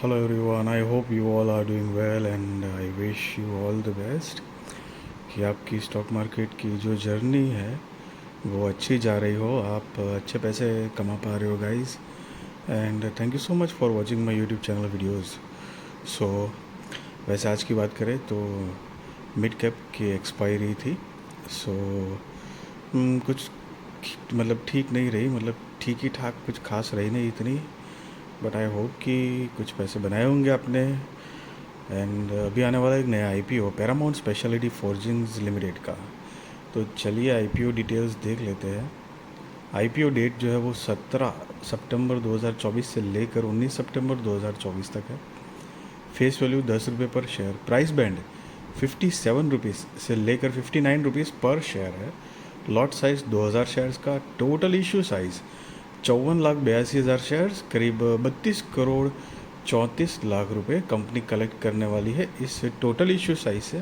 Hello everyone, I hope you all are doing well and I wish you all the best कि आपकी stock market की जो journey है वो अच्छी जा रही हो, आप अच्छे पैसे कमा पा रहे हो guys. And thank you so much for watching my YouTube channel videos. So वैसे आज की बात करें तो मिड कैप की एक्सपायरी थी। सो कुछ मतलब ठीक नहीं रही, मतलब ठीक ही ठाक, कुछ खास रही नहीं इतनी। बट आई होप कि कुछ पैसे बनाए होंगे आपने। एंड अभी आने वाला एक नया IPO Paramount speciality forgings limited का। तो चलिए आईपीओ डिटेल्स देख लेते हैं। आईपीओ डेट जो है वो 17 सितंबर 2024 से लेकर 19 सितंबर 2024 तक है। फेस वैल्यू 10 रुपये पर शेयर। प्राइस बैंड 57 रुपीज़ से लेकर 59 रुपीज़ पर शेयर है। लॉट साइज 2000 शेयर्स का। टोटल इशू साइज़ 54,82,000 शेयर्स, करीब 32 करोड़ 34 लाख रुपए कंपनी कलेक्ट करने वाली है इस टोटल इशू साइज से,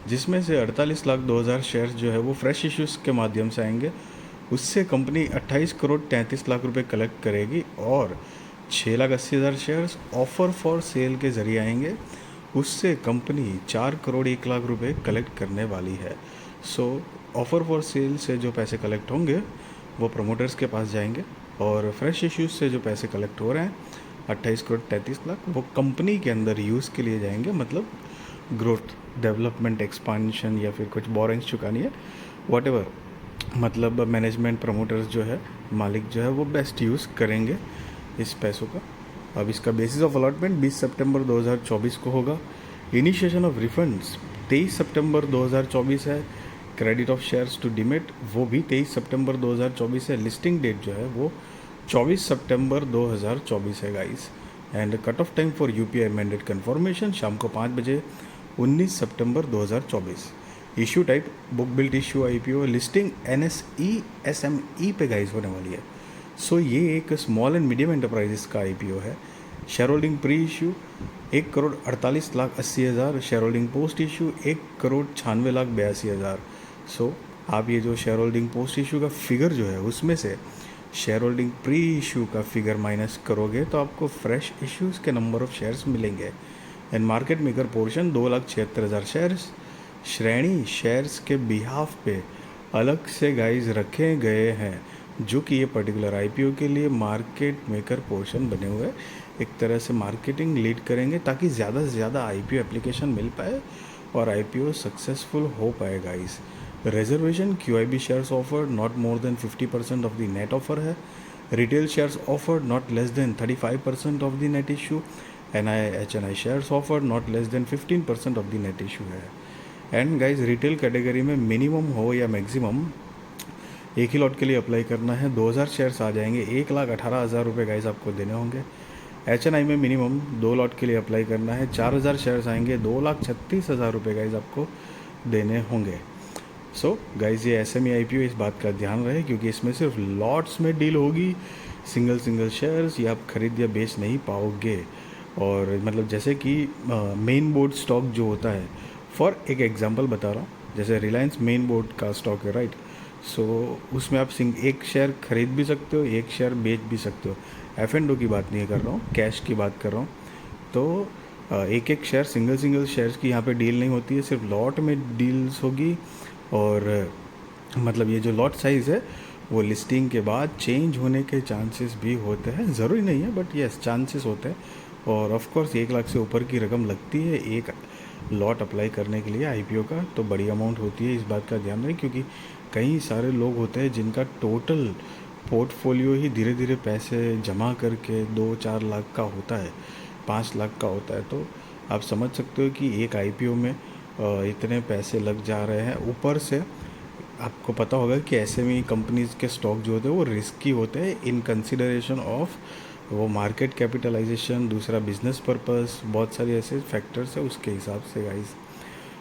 जिसमें से 48,02,000 शेयर्स जो है वो फ्रेश इश्यूज़ के माध्यम से आएंगे। उससे कंपनी 28 करोड़ 33 लाख रुपए कलेक्ट करेगी और 6,80,000 शेयर्स ऑफ़र फॉर सेल के ज़रिए आएंगे। उससे कंपनी 4 करोड़ 1 लाख रुपए कलेक्ट करने वाली है। सो ऑफ़र फॉर सेल से जो पैसे कलेक्ट होंगे वो प्रमोटर्स के पास जाएंगे और फ्रेश इश्यूज से जो पैसे कलेक्ट हो रहे हैं 28 करोड़ 33 लाख वो कंपनी के अंदर यूज़ के लिए जाएंगे, मतलब ग्रोथ, डेवलपमेंट, एक्सपांशन या फिर कुछ बोरिंग्स चुकानी है, वॉटेवर। मतलब मैनेजमेंट, प्रमोटर्स जो है, मालिक जो है वो बेस्ट यूज़ करेंगे इस पैसों का। अब इसका बेसिस ऑफ अलॉटमेंट 20 सितंबर 2024 को होगा। इनिशिएशन ऑफ रिफंड्स 23 सितंबर 2024 है। Credit of shares to demat वो भी 23 सितंबर 2024 है। लिस्टिंग डेट जो है वो 24 सितंबर 2024 है guys. And cut off time for UPI mandate confirmation शाम को 5 बजे 19 सितंबर 2024। Issue type book built issue IPO. Listing NSE SME पे गाइस होने वाली है। सो ये एक स्मॉल एंड मीडियम एंटरप्राइजेस का आईपीओ है। Share holding pre issue 1 crore 48,80,000। Share holding post issue 1 crore 96,82,000। So आप ये जो शेयर होल्डिंग पोस्ट इशू का फिगर जो है उसमें से शेयर होल्डिंग प्री इशू का फिगर माइनस करोगे तो आपको फ्रेश इश्यूज़ के नंबर ऑफ शेयर्स मिलेंगे। And market maker portion 2,76,000 shares. श्रेणी शेयर्स के बिहाफ पे अलग से गाइज रखे गए हैं जो कि ये पर्टिकुलर आईपीओ के लिए मार्केट मेकर पोर्शन बने हुए एक तरह से मार्केटिंग लीड करेंगे ताकि ज़्यादा से ज़्यादा आईपीओ एप्लीकेशन मिल पाए और आईपीओ सक्सेसफुल हो पाए guys. Reservation QIB shares offered not more than 50% of the net offer है। Retail shares offered not less than 35% of the net issue. NI shares offered not less than 15% of the net issue है। And guys retail category में minimum हो या maximum एक ही lot के लिए apply करना है। 2000 शेयर्स आ जाएंगे, 1,18,000 रुपये गाइज आपको देने होंगे। एचएनआई में मिनिमम 2 लॉट के लिए अप्लाई करना है, 4,000 शेयर्स आएंगे, 2,36,000 रुपये गाइज आपको देने होंगे। सो गाइज ये एसएमई आईपीओ, इस बात का ध्यान रहे क्योंकि इसमें सिर्फ लॉट्स में डील होगी। सिंगल शेयर्स ये आप खरीद या बेच नहीं पाओगे। और मतलब जैसे कि मेन बोर्ड स्टॉक जो होता है, फॉर एक एग्जांपल बता रहा हूँ, जैसे रिलायंस मेन बोर्ड का स्टॉक है, राइट। सो उसमें आप एक शेयर खरीद भी सकते हो, एक शेयर बेच भी सकते हो। एफ एंड ओ की बात नहीं कर रहा हूँ, कैश की बात कर रहा हूँ। तो एक एक शेयर, सिंगल शेयर्स की यहाँ पे डील नहीं होती है, सिर्फ लॉट में डील्स होगी। और मतलब ये जो लॉट साइज़ है वो लिस्टिंग के बाद चेंज होने के चांसेस भी होते हैं, ज़रूरी नहीं है बट यस चांसेस होते हैं। और ऑफ कोर्स 1 लाख से ऊपर की रकम लगती है एक लॉट अप्लाई करने के लिए आईपीओ का, तो बड़ी अमाउंट होती है, इस बात का ध्यान रखें क्योंकि कई सारे लोग होते हैं जिनका टोटल पोर्टफोलियो ही धीरे धीरे पैसे जमा करके 2-4 लाख का होता है, 5 लाख का होता है। तो आप समझ सकते हो कि एक आईपीओ में इतने पैसे लग जा रहे हैं। ऊपर से आपको पता होगा कि एसएमई कंपनीज़ के स्टॉक जो होते हैं वो रिस्की होते हैं इन कंसिडरेशन ऑफ वो मार्केट कैपिटलाइजेशन, दूसरा बिजनेस पर्पस, बहुत सारे ऐसे फैक्टर्स है उसके हिसाब से गाइस।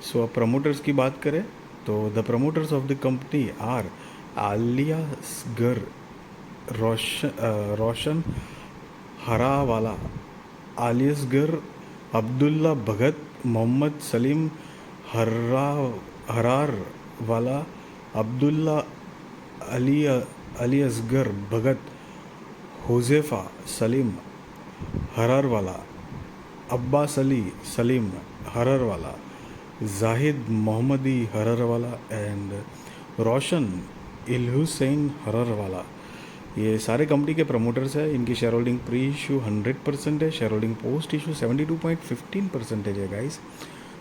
सो अब प्रमोटर्स की बात करें तो the promoters of the company are Aliasgar Roshan Hararwala, Aliasgar Abdulla Bhagat, Mohammed Salim Hararwala, Abdulla Ali Asgar Bhagat, Huzaifa Salim Hararwala, Abbas Ali Salim Hararwala, Zahid Mohammadi Hararwala and Roshan इल हुसैन हररवाला, ये सारे कंपनी के प्रमोटर्स हैं। इनकी शेयर होल्डिंग प्री इशू 100% है, शेयर होल्डिंग पोस्ट इशू 72.15% है गाइस।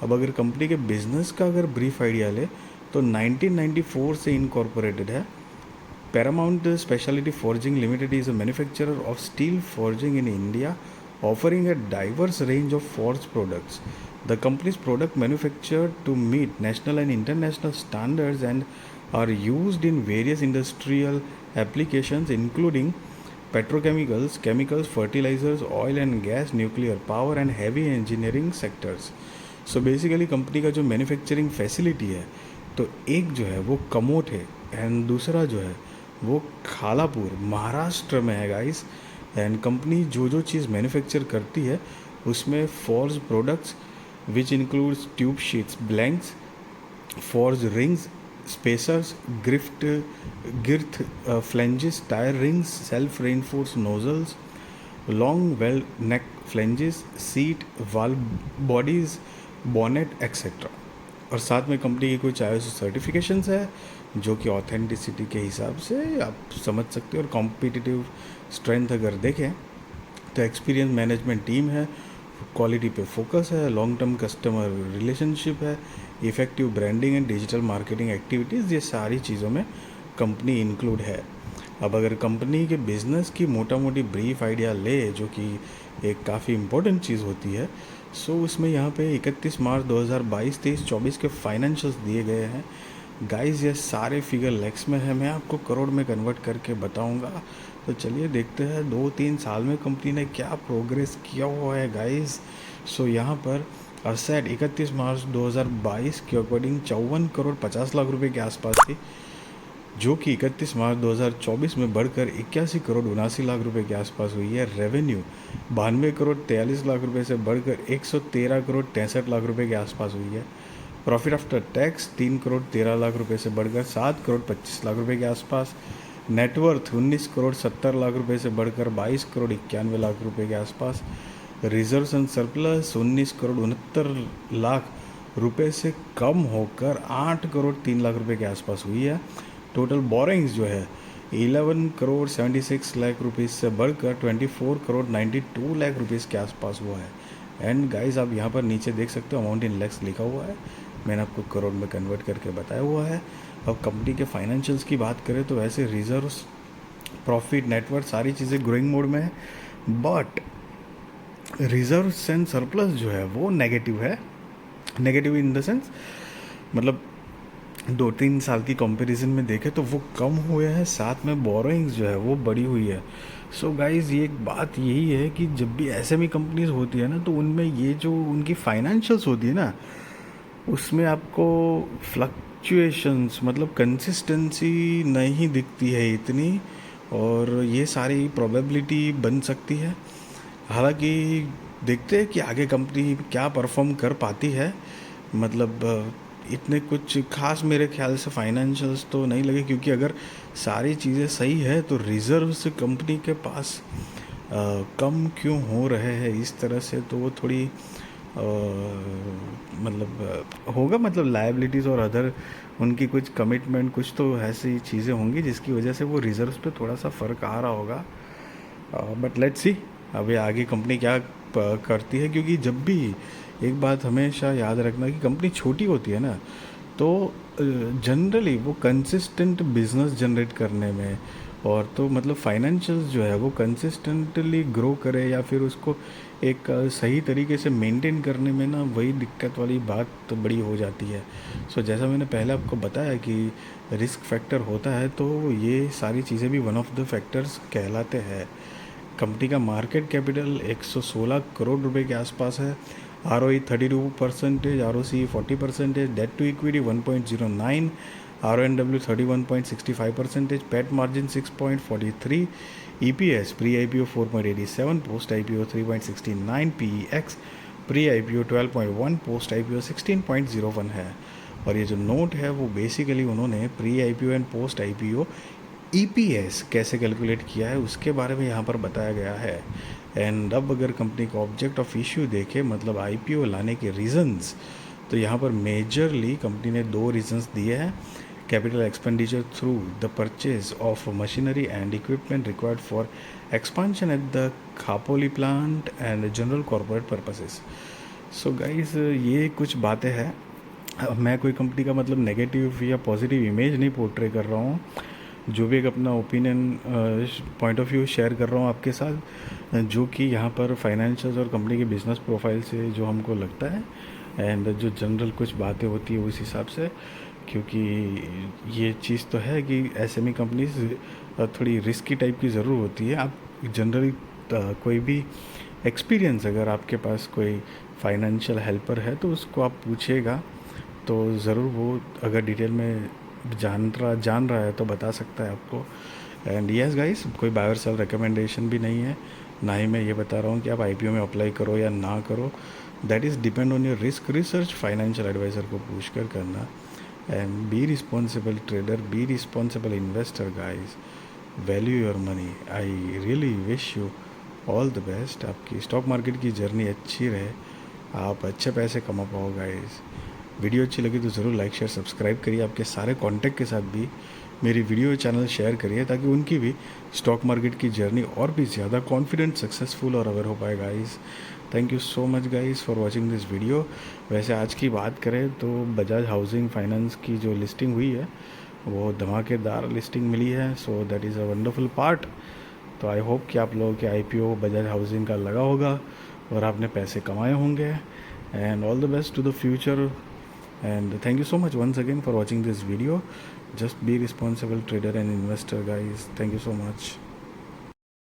अब अगर कंपनी के बिजनेस का अगर ब्रीफ आइडिया ले तो 1994 से इनकॉर्पोरेटेड है। Paramount speciality forging limited is a manufacturer of steel forging in India, offering a diverse range of forged products. The company's product manufactured to meet national and international standards and are used in various industrial applications including petrochemicals, chemicals, fertilizers, oil and gas, nuclear power and heavy engineering sectors. So basically company का जो manufacturing facility है तो एक जो है वो commode है and दूसरा जो है वो खालापुर महाराष्ट्र में है गाइस। एंड कंपनी जो जो चीज़ मैन्युफैक्चर करती है उसमें forge products which includes tube sheets, blanks, forge rings, spacers, gift girth flanges, tyre rings, self reinforce nozzles, long weld neck flanges, seat valve bodies, bonnet etcetera. और साथ में company की कुछ ISO सर्टिफिकेशंस है जो कि ऑथेंटिसिटी के हिसाब से आप समझ सकते हो। और कॉम्पिटिटिव स्ट्रेंथ अगर देखें तो एक्सपीरियंस मैनेजमेंट टीम है, क्वालिटी पे फोकस है, लॉन्ग टर्म कस्टमर रिलेशनशिप है, effective branding and digital marketing activities, ये सारी चीज़ों में कंपनी इंक्लूड है। अब अगर कंपनी के बिज़नेस की मोटा मोटी ब्रीफ आइडिया ले जो कि एक काफ़ी इम्पोर्टेंट चीज़ होती है, सो उसमें यहाँ पे 31 मार्च 2022, 23, 24 के फाइनेंशियल्स दिए गए हैं गाइस। ये सारे फिगर लैक्स में है, मैं आपको करोड़ में कन्वर्ट करके बताऊंगा। तो चलिए देखते हैं 2-3 साल में कंपनी ने क्या प्रोग्रेस किया हुआ है गाइस। सो यहाँ पर असेट 31 मार्च 2022 के अकॉर्डिंग 54 करोड़ 50 लाख रुपए के आसपास थी, जो कि 31 मार्च 2024 में बढ़कर 81 करोड़ 79 लाख रुपए के आसपास हुई है। रेवेन्यू 92 करोड़ 43 लाख रुपए से बढ़कर 113 करोड़ 63 लाख रुपए के आसपास हुई है। Profit after tax 3 crore 13 lakh रुपए से बढ़कर 7 करोड़ 25 लाख रुपए के आसपास। नेटवर्थ 19 करोड़ 70 लाख रुपए से बढ़कर 22 करोड़ 91 लाख रुपए के आसपास। Reserves and surplus 19 crore 69 lakh रुपए से कम होकर 8 करोड़ 3 लाख रुपए के आसपास हुई है। टोटल बोरिंग्स जो है 11 करोड़ 76 लाख रुपीज़ से बढ़कर 24 करोड़ 92 लाख रुपीज़ के आसपास हुआ है। एंड गाइस आप यहाँ पर नीचे देख सकते हो अमाउंट इन लैक्स लिखा हुआ है, मैंने आपको करोड़ में कन्वर्ट करके बताया हुआ है। अब कंपनी के फाइनेंशियल्स की बात करें तो वैसे रिजर्व्स, प्रॉफिट, नेटवर्थ सारी चीज़ें ग्रोइंग मोड में है, बट रिजर्व्स एंड सरप्लस जो है वो नेगेटिव है। नेगेटिव इन द सेंस मतलब 2-3 साल की कंपैरिजन में देखें तो वो कम हुए हैं, साथ में बोरोइंग्स जो है वो बढ़ी हुई है। सो गाइज ये एक बात यही है कि जब भी SME कंपनीज होती है ना तो उनमें ये जो उनकी फाइनेंशियल्स होती है ना उसमें आपको फ्लक्चुएशंस मतलब कंसिस्टेंसी नहीं दिखती है इतनी, और ये सारी प्रोबेबिलिटी बन सकती है। हालांकि देखते हैं कि आगे कंपनी क्या परफॉर्म कर पाती है। मतलब इतने कुछ खास मेरे ख्याल से फाइनेंशियल्स तो नहीं लगे, क्योंकि अगर सारी चीज़ें सही है तो रिजर्व्स कंपनी के पास कम क्यों हो रहे हैं इस तरह से, तो वो थोड़ी मतलब होगा, मतलब लायबिलिटीज़ और अदर उनकी कुछ कमिटमेंट कुछ तो ऐसी चीज़ें होंगी जिसकी वजह से वो रिजर्व्स पे थोड़ा सा फ़र्क आ रहा होगा। बट लेट्स सी अभी आगे कंपनी क्या करती है, क्योंकि जब भी एक बात हमेशा याद रखना कि कंपनी छोटी होती है ना तो जनरली वो कंसिस्टेंट बिजनेस जनरेट करने में और तो मतलब फाइनेंशियल्स जो है वो कंसिस्टेंटली ग्रो करे या फिर उसको एक सही तरीके से मेंटेन करने में ना वही दिक्कत वाली बात तो बड़ी हो जाती है। सो जैसा मैंने पहले आपको बताया कि रिस्क फैक्टर होता है, तो ये सारी चीज़ें भी वन ऑफ द फैक्टर्स कहलाते हैं। कंपनी का मार्केट कैपिटल 116 करोड़ रुपए के आसपास है। ROE 32%, ROCE 40%, debt to equity 1.09, RONW 31.65%, PAT margin 6.43, EPS pre IPO 4.87, post IPO 3.69, PEX pre IPO 12.1, post IPO 16.01 है। और ये जो नोट है वो बेसिकली उन्होंने pre IPO and post IPO EPS कैसे कैलकुलेट किया है उसके बारे में यहाँ पर बताया गया है। एंड अब अगर कंपनी का ऑब्जेक्ट ऑफ इश्यू देखे, मतलब आईपीओ लाने के रीजंस, तो यहाँ पर मेजरली कंपनी ने 2 रीजंस दिए हैं। Capital expenditure through the purchase of machinery and equipment required for expansion at the Khapoli plant and general corporate purposes. So guys, ये कुछ बातें हैं। अब मैं कोई कंपनी का मतलब नेगेटिव या पॉजिटिव इमेज नहीं पोर्ट्रे कर रहा हूँ, जो भी एक अपना opinion point of view share कर रहा हूँ आपके साथ, जो कि यहाँ पर फाइनेंशियल्स और कंपनी के बिजनेस प्रोफाइल से जो हमको लगता है, एंड जो जनरल कुछ बातें होती है उस हिसाब से। क्योंकि ये चीज़ तो है कि एसएमई कंपनीज थोड़ी रिस्की टाइप की ज़रूर होती है। आप जनरली कोई भी एक्सपीरियंस, अगर आपके पास कोई फाइनेंशियल हेल्पर है तो उसको आप पूछिएगा, तो ज़रूर वो अगर डिटेल में जान रहा है तो बता सकता है आपको। एंड यस गाइस, कोई बाय और सेल रिकमेंडेशन भी नहीं है, ना ही मैं ये बता रहा हूँ कि आप आईपीओ में अप्लाई करो या ना करो। That is depend on your risk research, financial adviser को पूछ कर करना। And be responsible trader, be responsible investor guys, value your money. I really wish you all the best. आपकी स्टॉक मार्केट की जर्नी अच्छी रहे, आप अच्छे पैसे कमा पाओ गाइस। वीडियो अच्छी लगी तो ज़रूर लाइक शेयर सब्सक्राइब करिए। आपके सारे कॉन्टैक्ट के साथ भी मेरी वीडियो चैनल शेयर करिए, ताकि उनकी भी स्टॉक मार्केट की जर्नी और भी ज़्यादा कॉन्फिडेंट, सक्सेसफुल और अवेयर हो पाए guys. Thank you so much guys for watching this video. वैसे आज की बात करें तो बजाज हाउसिंग फाइनेंस की जो लिस्टिंग हुई है वो धमाकेदार लिस्टिंग मिली है, so that is a wonderful part. तो आई होप कि आप लोगों के आईपीओ बजाज हाउसिंग का लगा होगा और आपने पैसे कमाए होंगे। And all the best to the future, and thank you so much once again for watching this video. Just be responsible trader and investor guys. Thank you so much.